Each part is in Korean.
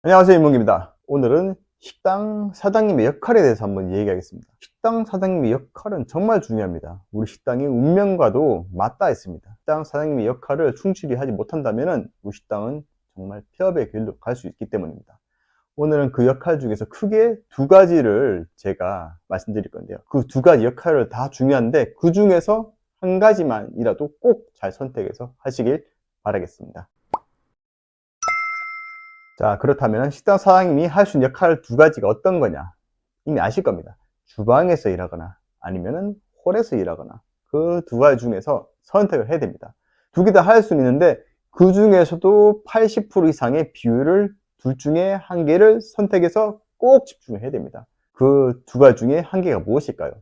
안녕하세요, 임문기입니다. 오늘은 식당 사장님의 역할에 대해서 한번 얘기하겠습니다. 식당 사장님의 역할은 정말 중요합니다. 우리 식당의 운명과도 맞닿아 있습니다. 식당 사장님의 역할을 충실히 하지 못한다면 우리 식당은 정말 폐업의 길로 갈 수 있기 때문입니다. 오늘은 그 역할 중에서 크게 두 가지를 제가 말씀드릴 건데요. 그 두 가지 역할을 다 중요한데 그 중에서 한 가지만이라도 꼭 잘 선택해서 하시길 바라겠습니다. 자, 그렇다면 식당 사장님이 할 수 있는 역할 두 가지가 어떤 거냐? 이미 아실 겁니다. 주방에서 일하거나 아니면은 홀에서 일하거나 그 두 가지 중에서 선택을 해야 됩니다. 두 개 다 할 수는 있는데 그 중에서도 80% 이상의 비율을 둘 중에 한 개를 선택해서 꼭 집중해야 됩니다. 그 두 가지 중에 한 개가 무엇일까요?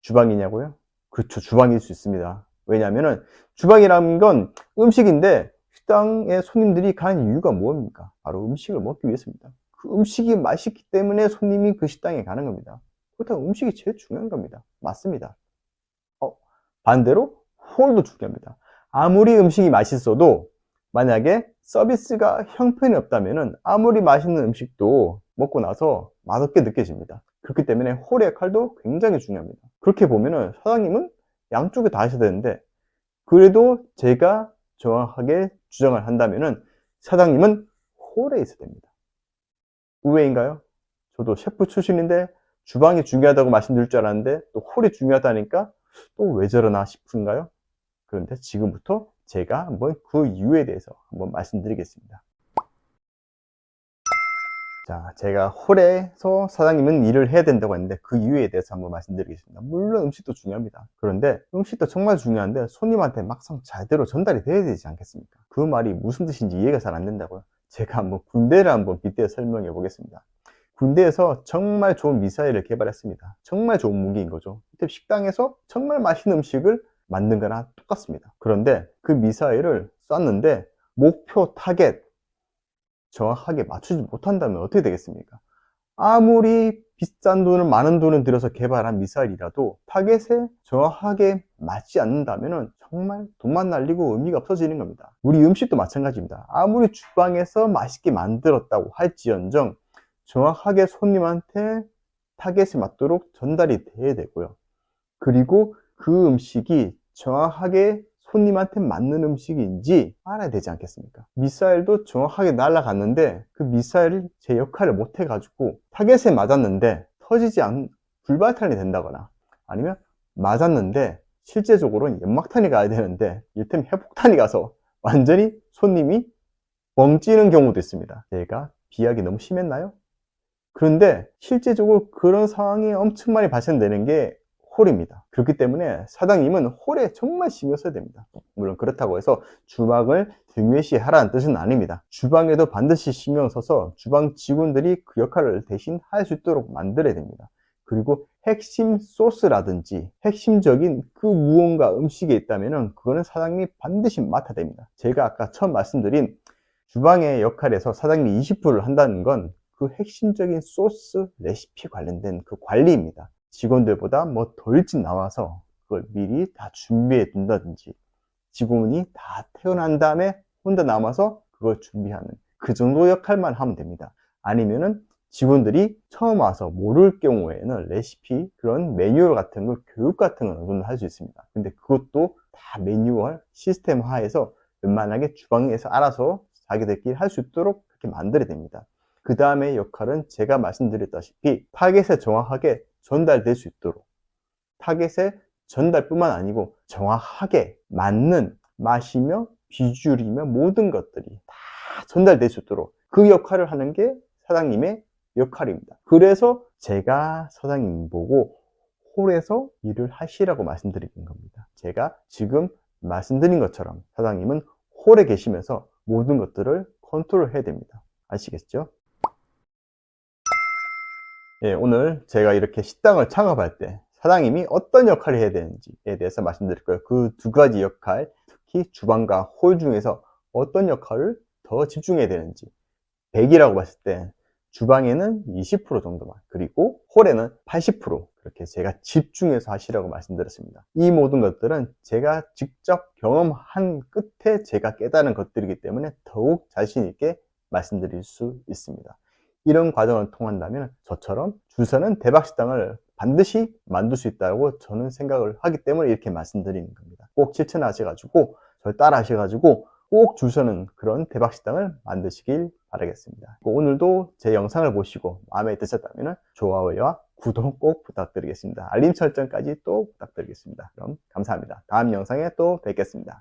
주방이냐고요? 그렇죠. 주방일 수 있습니다. 왜냐하면 주방이라는 건 음식인데 식당에 손님들이 가는 이유가 뭡니까? 바로 음식을 먹기 위해서입니다. 그 음식이 맛있기 때문에 손님이 그 식당에 가는 겁니다. 그렇다면 음식이 제일 중요한 겁니다. 맞습니다. 어, 반대로 홀도 중요합니다. 아무리 음식이 맛있어도 만약에 서비스가 형편이 없다면 아무리 맛있는 음식도 먹고 나서 맛없게 느껴집니다. 그렇기 때문에 홀의 역할도 굉장히 중요합니다. 그렇게 보면은 사장님은 양쪽에 다 하셔야 되는데 그래도 제가 정확하게 주장을 한다면은 사장님은 홀에 있어야 됩니다. 의외인가요? 저도 셰프 출신인데 주방이 중요하다고 말씀드릴 줄 알았는데 또 홀이 중요하다니까 또 왜 저러나 싶은가요? 그런데 지금부터 제가 한번 그 이유에 대해서 한번 말씀드리겠습니다. 자, 제가 홀에서 사장님은 일을 해야 된다고 했는데 그 이유에 대해서 한번 말씀드리겠습니다. 물론 음식도 중요합니다. 그런데 음식도 정말 중요한데 손님한테 막상 제대로 전달이 돼야 되지 않겠습니까? 그 말이 무슨 뜻인지 이해가 잘 안 된다고요. 제가 한번 군대를 한번 빗대어 설명해 보겠습니다. 군대에서 정말 좋은 미사일을 개발했습니다. 정말 좋은 무기인 거죠. 식당에서 정말 맛있는 음식을 만든 거나 똑같습니다. 그런데 그 미사일을 쐈는데 목표 타겟 정확하게 맞추지 못한다면 어떻게 되겠습니까? 아무리 비싼 돈을 많은 돈을 들여서 개발한 미사일이라도 타겟에 정확하게 맞지 않는다면 정말 돈만 날리고 의미가 없어지는 겁니다. 우리 음식도 마찬가지입니다. 아무리 주방에서 맛있게 만들었다고 할지언정 정확하게 손님한테 타겟에 맞도록 전달이 돼야 되고요. 그리고 그 음식이 정확하게 손님한테 맞는 음식인지 알아야 되지 않겠습니까? 미사일도 정확하게 날아갔는데 그 미사일을 제 역할을 못 해가지고 타겟에 맞았는데 불발탄이 된다거나 아니면 맞았는데 실제적으로는 연막탄이 가야 되는데 이를테면 핵폭탄이 가서 완전히 손님이 뻥찌는 경우도 있습니다. 제가 비약이 너무 심했나요? 그런데 실제적으로 그런 상황이 엄청 많이 발생되는 게 홀입니다. 그렇기 때문에 사장님은 홀에 정말 신경 써야 됩니다. 물론 그렇다고 해서 주방을 등외시하라는 뜻은 아닙니다. 주방에도 반드시 신경 써서 주방 직원들이 그 역할을 대신 할 수 있도록 만들어야 됩니다. 그리고 핵심 소스라든지 핵심적인 그 무언가 음식에 있다면 그거는 사장님이 반드시 맡아야 됩니다. 제가 아까 처음 말씀드린 주방의 역할에서 사장님이 20%를 한다는 건 그 핵심적인 소스 레시피 관련된 그 관리입니다. 직원들보다 뭐 더 일찍 나와서 그걸 미리 다 준비해 둔다든지 직원이 다 퇴근한 다음에 혼자 남아서 그걸 준비하는 그 정도 역할만 하면 됩니다. 아니면은 직원들이 처음 와서 모를 경우에는 레시피 그런 매뉴얼 같은 거 교육 같은 건 어느 정도 할 수 있습니다. 근데 그것도 다 매뉴얼 시스템 하에서 웬만하게 주방에서 알아서 자기들끼리 할 수 있도록 그렇게 만들어야 됩니다. 그 다음에 역할은 제가 말씀드렸다시피 타겟에 정확하게 전달될 수 있도록 타겟의 전달뿐만 아니고 정확하게 맞는 맛이며 비주얼이며 모든 것들이 다 전달될 수 있도록 그 역할을 하는 게 사장님의 역할입니다. 그래서 제가 사장님 보고 홀에서 일을 하시라고 말씀드린 겁니다. 제가 지금 말씀드린 것처럼 사장님은 홀에 계시면서 모든 것들을 컨트롤 해야 됩니다. 아시겠죠? 예, 오늘 제가 이렇게 식당을 창업할 때 사장님이 어떤 역할을 해야 되는지에 대해서 말씀드릴 거예요. 그 두 가지 역할, 특히 주방과 홀 중에서 어떤 역할을 더 집중해야 되는지 100이라고 봤을 때 주방에는 20% 정도만 그리고 홀에는 80% 그렇게 제가 집중해서 하시라고 말씀드렸습니다. 이 모든 것들은 제가 직접 경험한 끝에 제가 깨달은 것들이기 때문에 더욱 자신 있게 말씀드릴 수 있습니다. 이런 과정을 통한다면 저처럼 줄 서는 대박식당을 반드시 만들 수 있다고 저는 생각을 하기 때문에 이렇게 말씀드리는 겁니다. 꼭 실천하셔가지고 저를 따라 하셔가지고 꼭 줄 서는 그런 대박식당을 만드시길 바라겠습니다. 오늘도 제 영상을 보시고 마음에 드셨다면 좋아요와 구독 꼭 부탁드리겠습니다. 알림 설정까지 또 부탁드리겠습니다. 그럼 감사합니다. 다음 영상에 또 뵙겠습니다.